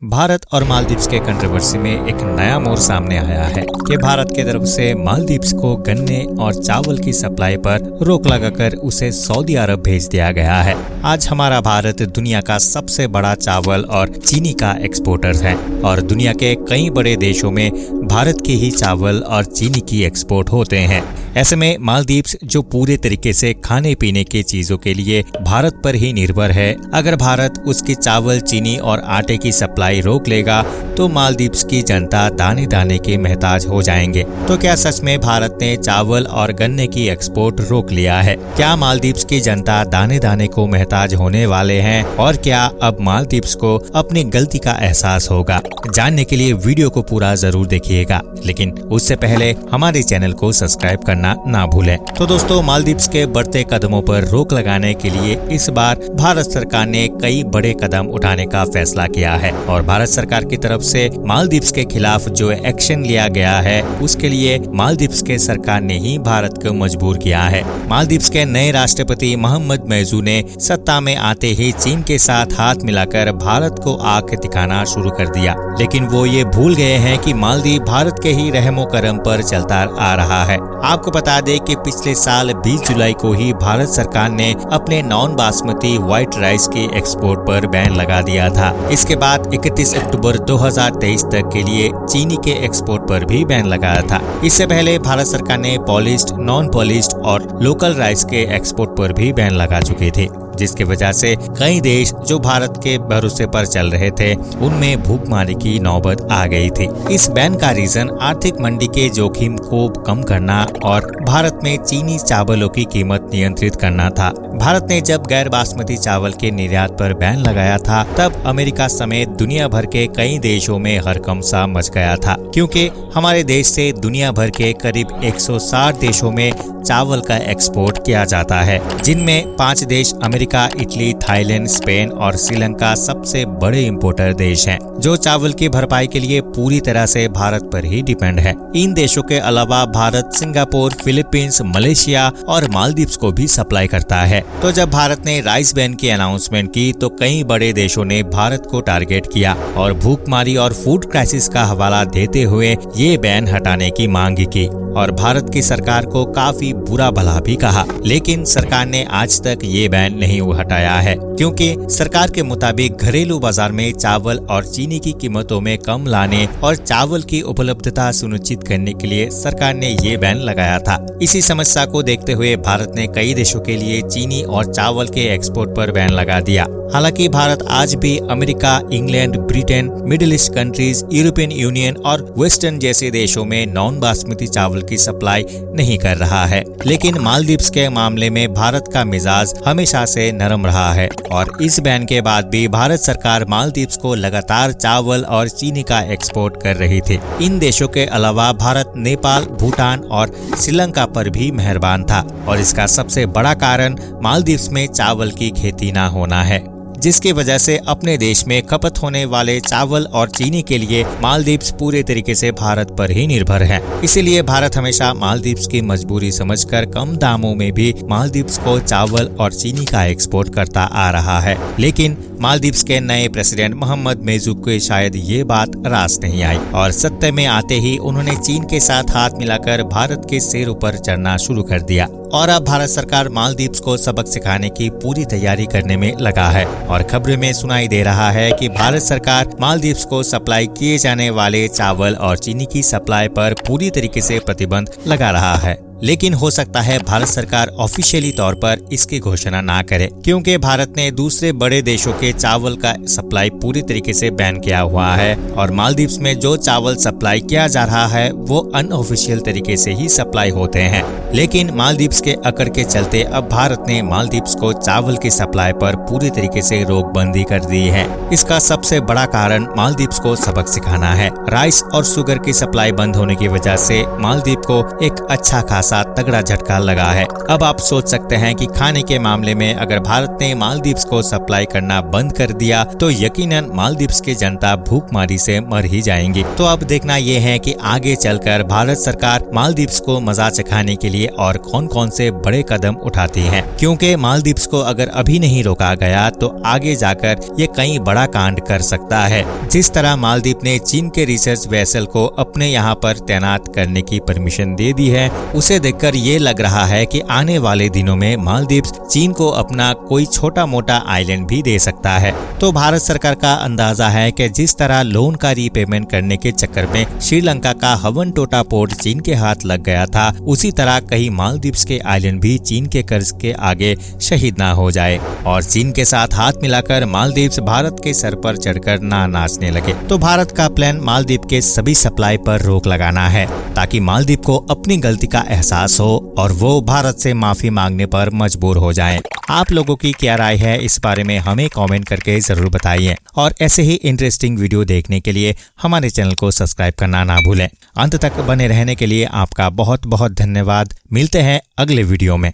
भारत और मालदीव्स के कंट्रोवर्सी में एक नया मोड़ सामने आया है कि भारत की तरफ से मालदीव्स को गन्ने और चावल की सप्लाई पर रोक लगाकर उसे सऊदी अरब भेज दिया गया है। आज हमारा भारत दुनिया का सबसे बड़ा चावल और चीनी का एक्सपोर्टर है और दुनिया के कई बड़े देशों में भारत के ही चावल और चीनी की एक्सपोर्ट होते हैं। ऐसे में मालदीव्स जो पूरे तरीके से खाने पीने की चीजों के लिए भारत पर ही निर्भर है, अगर भारत उसकी चावल, चीनी और आटे की सप्लाई रोक लेगा तो मालदीव्स की जनता दाने दाने के महताज हो जाएंगे। तो क्या सच में भारत ने चावल और गन्ने की एक्सपोर्ट रोक लिया है? क्या मालदीव्स की जनता दाने दाने को महताज होने वाले हैं और क्या अब मालदीव्स को अपनी गलती का एहसास होगा? जानने के लिए वीडियो को पूरा जरूर देखिएगा, लेकिन उससे पहले हमारे चैनल को सब्सक्राइब करना ना भूलें। तो दोस्तों, मालदीव्स के बढ़ते कदमों पर रोक लगाने के लिए इस बार भारत सरकार ने कई बड़े कदम उठाने का फैसला किया है और भारत सरकार की तरफ से मालदीव्स के खिलाफ जो एक्शन लिया गया है उसके लिए मालदीव्स के सरकार ने ही भारत को मजबूर किया है। मालदीव्स के नए राष्ट्रपति मोहम्मद मैजू ने सत्ता में आते ही चीन के साथ हाथ मिलाकर भारत को आंख दिखाना शुरू कर दिया, लेकिन वो ये भूल गए हैं कि मालदीव भारत के ही रहमो करम पर चलता आ रहा है। आपको बता दें कि पिछले साल 20 जुलाई को ही भारत सरकार ने अपने नॉन बासमती व्हाइट राइस की एक्सपोर्ट पर बैन लगा दिया था। इसके बाद 31 अक्टूबर 2023 तक के लिए चीनी के एक्सपोर्ट पर भी बैन लगाया था। इससे पहले भारत सरकार ने पॉलिश्ड, नॉन पॉलिश्ड और लोकल राइस के एक्सपोर्ट पर भी बैन लगा चुके थे, जिसकी वजह से कई देश जो भारत के भरोसे पर चल रहे थे उनमें भूखमरी की नौबत आ गई थी। इस बैन का रीजन आर्थिक मंदी के जोखिम को कम करना और भारत में चीनी चावलों की कीमत नियंत्रित करना था। भारत ने जब गैर बासमती चावल के निर्यात पर बैन लगाया था तब अमेरिका समेत दुनिया भर के कई देशों में हड़कंप सा मच गया था, क्योंकि हमारे देश से दुनिया भर के करीब 160 देशों में चावल का एक्सपोर्ट किया जाता है, जिनमें 5 देश अमेरिका, इटली, थाईलैंड, स्पेन और श्रीलंका सबसे बड़े इंपोर्टर देश हैं, जो चावल की भरपाई के लिए पूरी तरह से भारत पर ही डिपेंड है। इन देशों के अलावा भारत सिंगापुर, फिलीपींस, मलेशिया और मालदीव्स को भी सप्लाई करता है। तो जब भारत ने राइस बैन की अनाउंसमेंट की तो कई बड़े देशों ने भारत को टारगेट किया और भूखमरी और फूड क्राइसिस का हवाला देते हुए ये बैन हटाने की मांग की और भारत की सरकार को काफी बुरा भला भी कहा, लेकिन सरकार ने आज तक ये बैन नहीं हटाया है, क्योंकि सरकार के मुताबिक घरेलू बाजार में चावल और चीनी की कीमतों में कम लाने और चावल की उपलब्धता सुनिश्चित करने के लिए सरकार ने ये बैन लगाया था। इसी समस्या को देखते हुए भारत ने कई देशों के लिए चीनी और चावल के एक्सपोर्ट पर बैन लगा दिया। हालांकि भारत आज भी America, England, Britain, middle east countries, European union और वेस्टर्न जैसे देशों में नॉन बासमती चावल की सप्लाई नहीं कर रहा है, लेकिन मालदीव्स के मामले में भारत का मिजाज हमेशा से नरम रहा है और इस बैन के बाद भी भारत सरकार मालदीव्स को लगातार चावल और चीनी का एक्सपोर्ट कर रही थी। इन देशों के अलावा भारत नेपाल, भूटान और श्रीलंका पर भी मेहरबान था और इसका सबसे बड़ा कारण मालदीव्स में चावल की खेती न होना है, जिसकी वजह से अपने देश में खपत होने वाले चावल और चीनी के लिए मालदीव्स पूरे तरीके से भारत पर ही निर्भर है। इसीलिए भारत हमेशा मालदीव्स की मजबूरी समझकर कम दामों में भी मालदीव्स को चावल और चीनी का एक्सपोर्ट करता आ रहा है, लेकिन मालदीव्स के नए प्रेसिडेंट मोहम्मद मैजू को शायद ये बात रास नहीं आई और सत्ता में आते ही उन्होंने चीन के साथ हाथ मिलाकर भारत के सिर ऊपर चढ़ना शुरू कर दिया और अब भारत सरकार मालदीव्स को सबक सिखाने की पूरी तैयारी करने में लगा है और खबरों में सुनाई दे रहा है कि भारत सरकार मालदीव्स को सप्लाई किए जाने वाले चावल और चीनी की सप्लाई पर पूरी तरीके से प्रतिबंध लगा रहा है। लेकिन हो सकता है भारत सरकार ऑफिशियली तौर पर इसकी घोषणा ना करे, क्योंकि भारत ने दूसरे बड़े देशों के चावल का सप्लाई पूरी तरीके से बैन किया हुआ है और मालदीव्स में जो चावल सप्लाई किया जा रहा है वो अनऑफिशियल तरीके से ही सप्लाई होते हैं। लेकिन मालदीव्स के अकड़ के चलते अब भारत ने मालदीव्स को चावल की सप्लाई पर पूरी तरीके से रोकबंदी कर दी है। इसका सबसे बड़ा कारण मालदीव्स को सबक सिखाना है। राइस और शुगर की सप्लाई बंद होने की वजह से मालदीव को एक अच्छा खासा खासा तगड़ा झटका लगा है। अब आप सोच सकते हैं कि खाने के मामले में अगर भारत ने मालदीव्स को सप्लाई करना बंद कर दिया तो यकीनन मालदीव्स की जनता भूखमरी से मर ही जाएंगी। तो अब देखना ये है कि आगे चलकर भारत सरकार मालदीव्स को मजा चखाने के लिए और कौन कौन से बड़े कदम उठाती है, क्योंकि मालदीव्स को अगर अभी नहीं रोका गया तो आगे जाकर ये कई बड़ा कांड कर सकता है। जिस तरह मालदीव ने चीन के रिसर्च वेसल को अपने यहाँ पर तैनात करने की परमिशन दे दी है, उसे देखकर ये लग रहा है कि आने वाले दिनों में मालदीव्स चीन को अपना कोई छोटा मोटा आइलैंड भी दे सकता है। तो भारत सरकार का अंदाजा है कि जिस तरह लोन का रीपेमेंट करने के चक्कर में श्रीलंका का हवनटोटा पोर्ट चीन के हाथ लग गया था, उसी तरह कहीं मालदीव्स के आइलैंड भी चीन के कर्ज के आगे शहीद ना हो जाए और चीन के साथ हाथ मिलाकर मालदीव्स भारत के सर पर चढ़कर ना नाचने लगे। तो भारत का प्लान मालदीव के सभी सप्लाई पर रोक लगाना है ताकि मालदीव को अपनी गलती का एहसास हो और वो भारत से माफी मांगने पर मजबूर हो जाएं। आप लोगों की क्या राय है इस बारे में हमें कमेंट करके जरूर बताइए और ऐसे ही इंटरेस्टिंग वीडियो देखने के लिए हमारे चैनल को सब्सक्राइब करना ना भूलें। अंत तक बने रहने के लिए आपका बहुत बहुत धन्यवाद। मिलते हैं अगले वीडियो में।